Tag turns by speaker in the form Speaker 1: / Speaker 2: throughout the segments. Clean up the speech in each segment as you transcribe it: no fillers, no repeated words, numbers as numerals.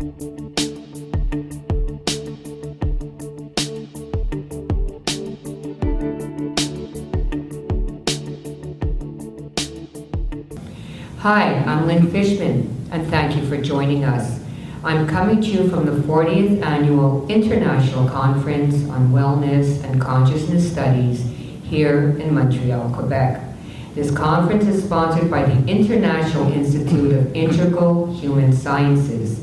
Speaker 1: Hi, I'm Lynn FIshman, and thank you for joining us. I'm coming to you from the 40th Annual International Conference on Wellness and Consciousness Studies here in Montreal, Quebec. This conference is sponsored by the International Institute of Integral Human Sciences.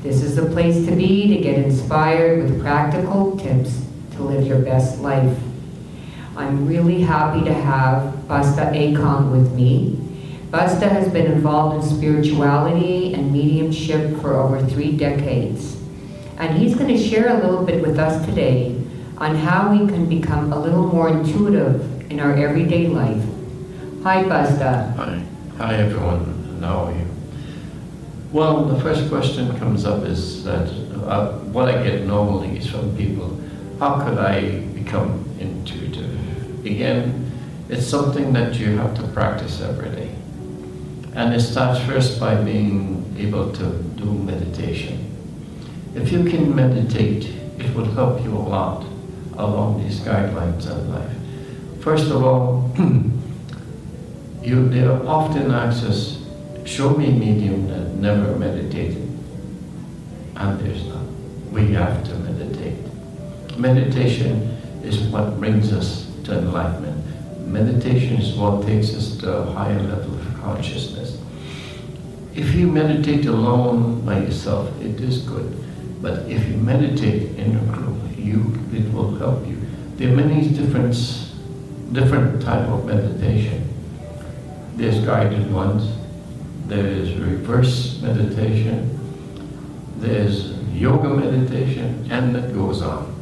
Speaker 1: This is the place to be to get inspired with practical tips to live your best life. I'm really happy to have Busta Akong with me. Busta has been involved in spirituality and mediumship for over 3 decades. And he's going to share a little bit with us today on how we can become a little more intuitive in our everyday life. Hi, Busta.
Speaker 2: Hi everyone. How are you? Well, the first question comes up is that what I get normally is from people, how could I become intuitive? Again, it's something that you have to practice every day. And it starts first by being able to do meditation. If you can meditate, it will help you a lot along these guidelines of life. First of all, they often ask us, show me a medium that never meditated. And there's none. We have to meditate. Meditation is what brings us to enlightenment. Meditation is what takes us to a higher level of consciousness. If you meditate alone by yourself, it is good. But if you meditate in a group, it will help you. There are many different type of meditation. There's guided ones, there's reverse meditation, there's yoga meditation, and it goes on.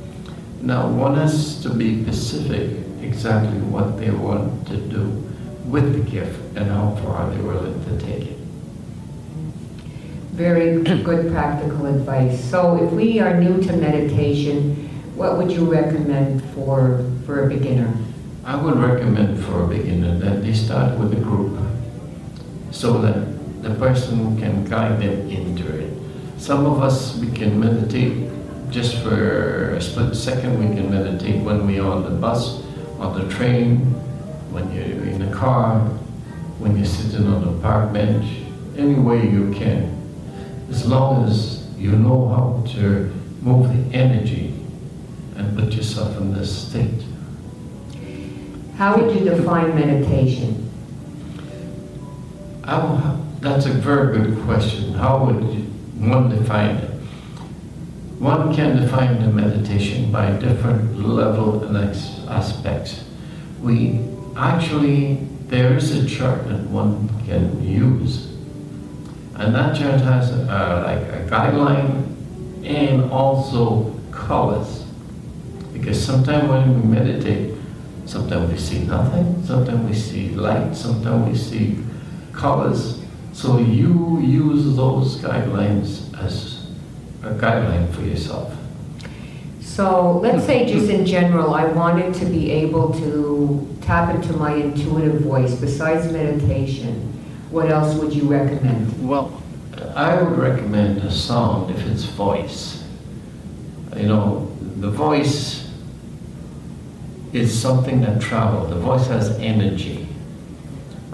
Speaker 2: Now, one has to be specific exactly what they want to do with the gift and how far they're willing to take it.
Speaker 1: Very good practical advice. So if we are new to meditation, what would you recommend for a beginner?
Speaker 2: I would recommend for a beginner that they start with a group so that the person can guide them into it. Some of us, we can meditate just for a split second. We can meditate when we're on the bus, on the train, when you're in the car, when you're sitting on the park bench, any way you can. As long as you know how to move the energy and put yourself in this state.
Speaker 1: How would you define meditation?
Speaker 2: That's a very good question. How would one define it? One can define the meditation by different level and aspects. There is a chart that one can use. And that chart has like a guideline and also colors. Because sometimes when we meditate, sometimes we see nothing, sometimes we see light, sometimes we see colors. So you use those guidelines as a guideline for yourself.
Speaker 1: So let's say just in general, I wanted to be able to tap into my intuitive voice besides meditation. What else would you recommend?
Speaker 2: Well, I would recommend a sound if it's voice. You know, the voice is something that travels. The voice has energy,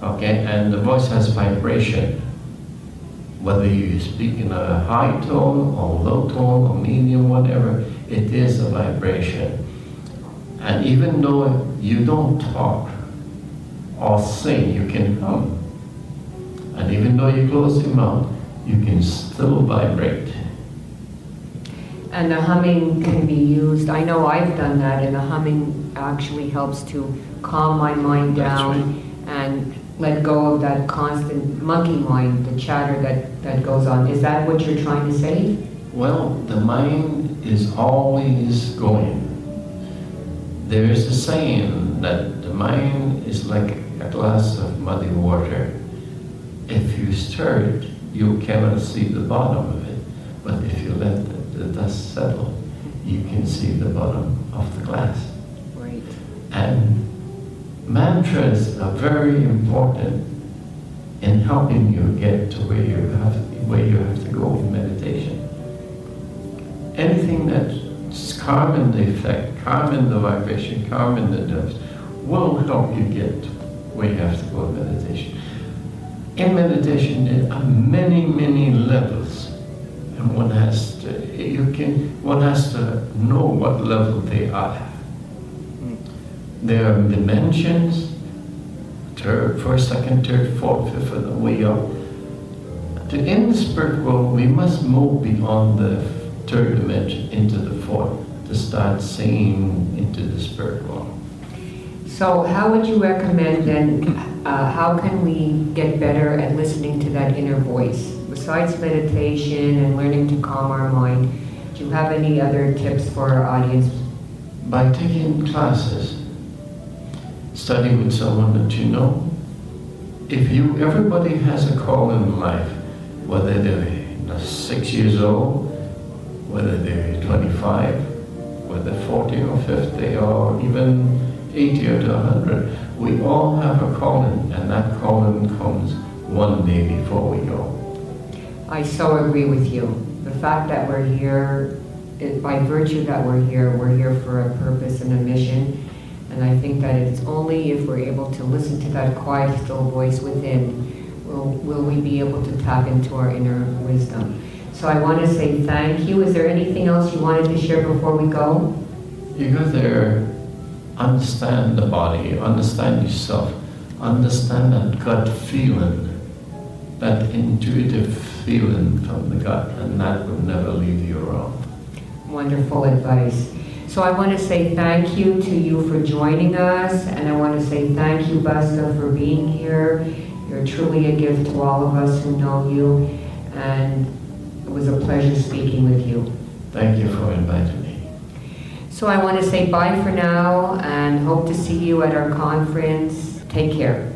Speaker 2: okay? And the voice has vibration. Whether you speak in a high tone or low tone or medium, whatever, it is a vibration. And even though you don't talk or sing, you can hum. And even though you close your mouth, you can still vibrate.
Speaker 1: And the humming can be used. I know I've done that, and the humming actually helps to calm my mind down and let go of that constant monkey mind, the chatter that goes on. Is that what you're trying to say?
Speaker 2: Well, the mind is always going. There is a saying that the mind is like a glass of muddy water. If you stir it, you cannot see the bottom of it. But if you let the dust settle, you can see the bottom of the glass.
Speaker 1: Right.
Speaker 2: And mantras are very important in helping you get to where you have to go in meditation. anything that's calming the effect, calming the vibration, calming the depth, will help you get where you have to go in meditation. In meditation, there are many, many levels, and one has to know what level they are. There are dimensions, third, first, second, third, fourth, fifth, and the way up. In the spirit world, we must move beyond the third dimension into the fourth to start seeing into the spirit world.
Speaker 1: So how would you recommend then, how can we get better at listening to that inner voice? Besides meditation and learning to calm our mind, do you have any other tips for our audience?
Speaker 2: By taking classes, study with someone that you know. Everybody has a call in life, whether they're 6 years old, whether they're 25, whether 40 or 50, or even 80 or to 100. We all have a calling, and that calling comes one day before we go.
Speaker 1: I so agree with you. The fact that we're here, by virtue that we're here for a purpose and a mission. And I think that it's only if we're able to listen to that quiet, still voice within, will we be able to tap into our inner wisdom. So I want to say thank you. Is there anything else you wanted to share before we go?
Speaker 2: You got there, understand the body, understand yourself, understand that gut feeling, that intuitive feeling from the gut, and that will never leave you wrong.
Speaker 1: Wonderful advice. So I want to say thank you to you for joining us, and I want to say thank you, Busta, for being here. You're truly a gift to all of us who know you, and it was a pleasure speaking with you.
Speaker 2: Thank you for inviting me.
Speaker 1: So I want to say bye for now, and hope to see you at our conference. Take care.